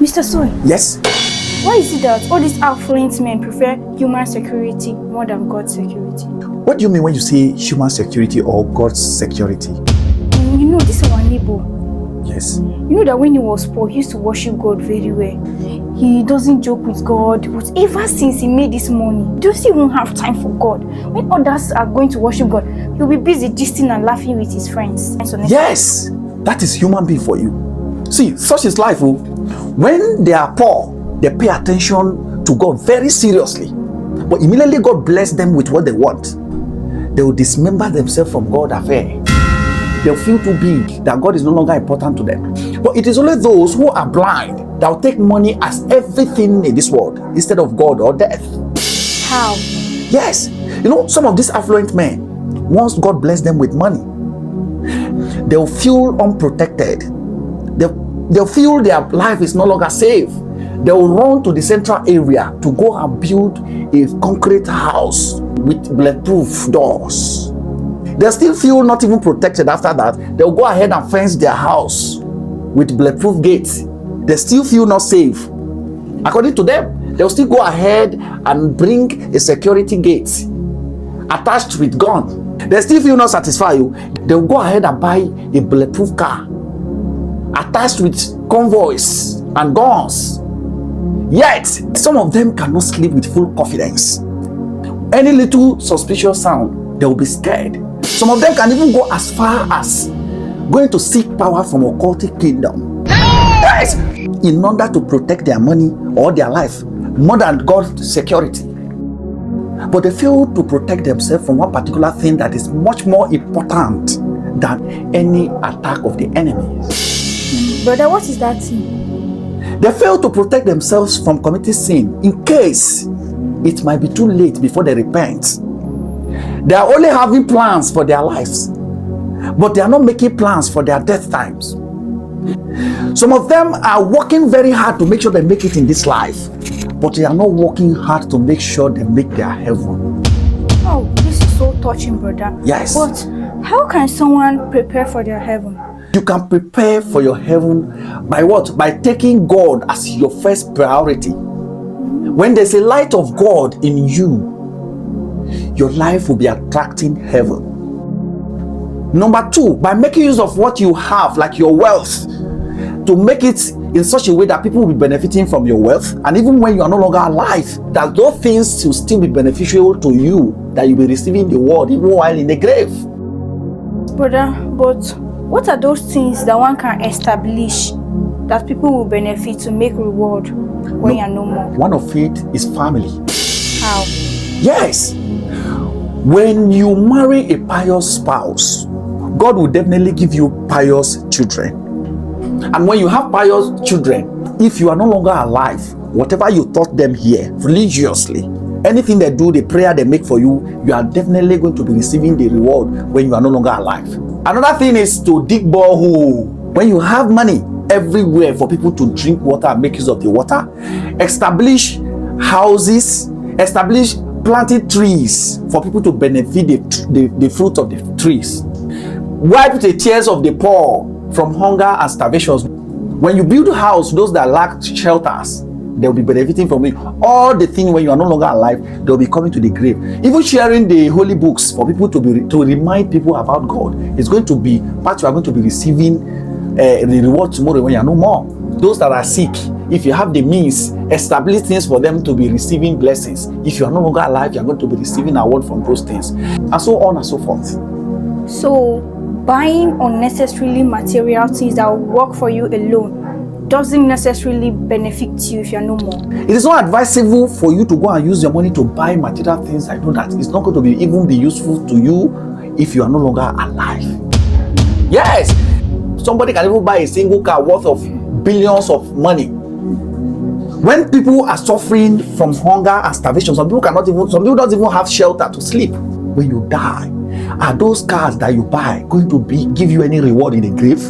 Mr. Soy. Yes? Why is it that all these affluent men prefer human security more than God's security? What do you mean when you say human security or God's security? You know, this is our neighbor. Yes. You know that when he was poor, he used to worship God very well. He doesn't joke with God. But ever since he made this money, he doesn't even have time for God. When others are going to worship God, he'll be busy gisting and laughing with his friends. Yes, that is human being for you. See, such is life. Oh. When they are poor, they pay attention to God very seriously. But immediately God bless them with what they want, they will dismember themselves from God's affair. They'll feel too big that God is no longer important to them. But it is only those who are blind that will take money as everything in this world instead of God or death. How? Yes. You know, some of these affluent men, once God bless them with money, they'll feel unprotected. They'll feel their life is no longer safe. They'll run to the central area to go and build a concrete house with bulletproof doors. They still feel not even protected after that. They'll go ahead and fence their house with bulletproof gates. They still feel not safe. According to them, they'll still go ahead and bring a security gate attached with gun. They still feel not satisfied. They'll go ahead and buy a bulletproof car attached with convoys and guns. Yet, some of them cannot sleep with full confidence. Any little suspicious sound, they will be scared. Some of them can even go as far as going to seek power from a occultic kingdom. Yes! In order to protect their money or their life more than God's security. But they fail to protect themselves from one particular thing that is much more important than any attack of the enemy. Brother, what is that thing? They fail to protect themselves from committing sin in case it might be too late before they repent. They are only having plans for their lives, but they are not making plans for their death times. Some of them are working very hard to make sure they make it in this life, but they are not working hard to make sure they make their heaven. Oh, this is so touching, brother. Yes. But how can someone prepare for their heaven? You can prepare for your heaven by what? By taking God as your first priority. When there's a light of God in you, your life will be attracting heaven. Number two, by making use of what you have, like your wealth, to make it in such a way that people will be benefiting from your wealth, and even when you are no longer alive, that those things will still be beneficial to you, that you'll be receiving the word even while in the grave. Brother, but what are those things that one can establish that people will benefit to make reward when you are no more? One of it is family. How? Yes. When you marry a pious spouse, God will definitely give you pious children. And when you have pious children, if you are no longer alive, whatever you taught them here religiously, anything they do, the prayer they make for you, you are definitely going to be receiving the reward when you are no longer alive. Another thing is to dig borehole. When you have money everywhere for people to drink water and make use of the water, establish houses, establish planted trees for people to benefit the fruit of the trees. Wipe the tears of the poor from hunger and starvation. When you build a house, those that lack shelters, they'll be benefiting from it. All the things when you are no longer alive, they'll be coming to the grave. Even sharing the holy books for people to remind people about God is going to be part you are going to be receiving the reward tomorrow when you are no more. Those that are sick, if you have the means, establish things for them to be receiving blessings. If you are no longer alive, you are going to be receiving a word from those things, and so on and so forth. So, buying unnecessarily material things that will work for you alone doesn't necessarily benefit you if you're no more. It is not advisable for you to go and use your money to buy material things. I know that it's not going to even be useful to you if you are no longer alive. Yes, somebody can even buy a single car worth of billions of money. When people are suffering from hunger and starvation, some people don't even have shelter to sleep. When you die, are those cars that you buy going to give you any reward in the grave?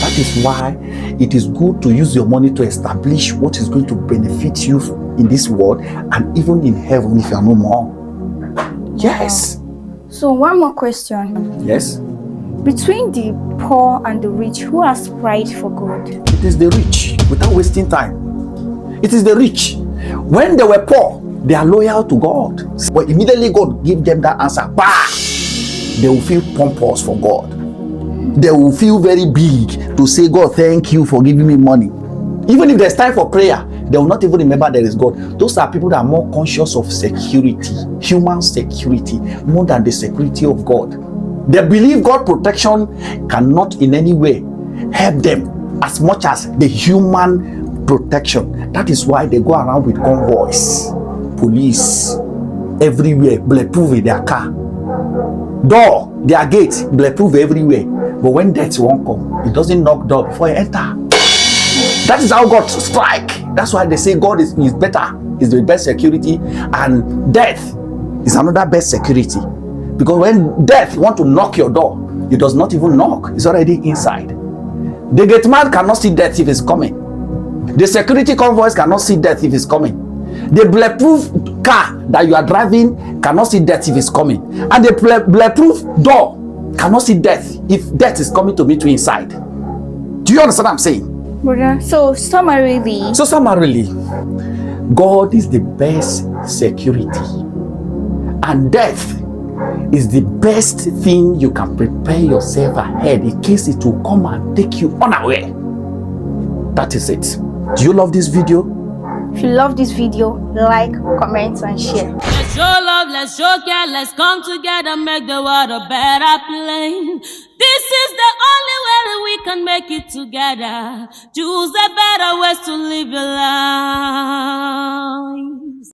That is why it is good to use your money to establish what is going to benefit you in this world and even in heaven if you are no more. Yes. So one more question. Yes. Between the poor and the rich, who has pride for God? It is the rich. without wasting time. It is the rich. When they were poor, they are loyal to God. But immediately God give them that answer, bah! They will feel pompous for God. They will feel very big to say, God, thank you for giving me money. Even if there's time for prayer, they will not even remember there is God. Those are people that are more conscious of security, human security, more than the security of God. They believe God protection cannot in any way help them as much as the human protection. That is why they go around with convoys, police everywhere, bulletproof in their car, door, their gate, bulletproof everywhere. But when death won't come, it doesn't knock door before you enter. That is how God strike. That's why they say God is better, is the best security, and death is another best security. Because when death want to knock your door, it does not even knock, it's already inside. The gate man cannot see death if it's coming. The security convoys cannot see death if it's coming. The bulletproof car that you are driving cannot see death if it's coming. And the bulletproof door cannot see death if death is coming to meet you inside. Do you understand what I'm saying? Brother, so summarily, God is the best security, and death is the best thing you can prepare yourself ahead in case it will come and take you unaware. That is it. Do you love this video? if you love this video, like, comment, and share. Let's show love, let's show care, let's come together, make the world a better place. This is the only way that we can make it together. Choose a better ways to live your life.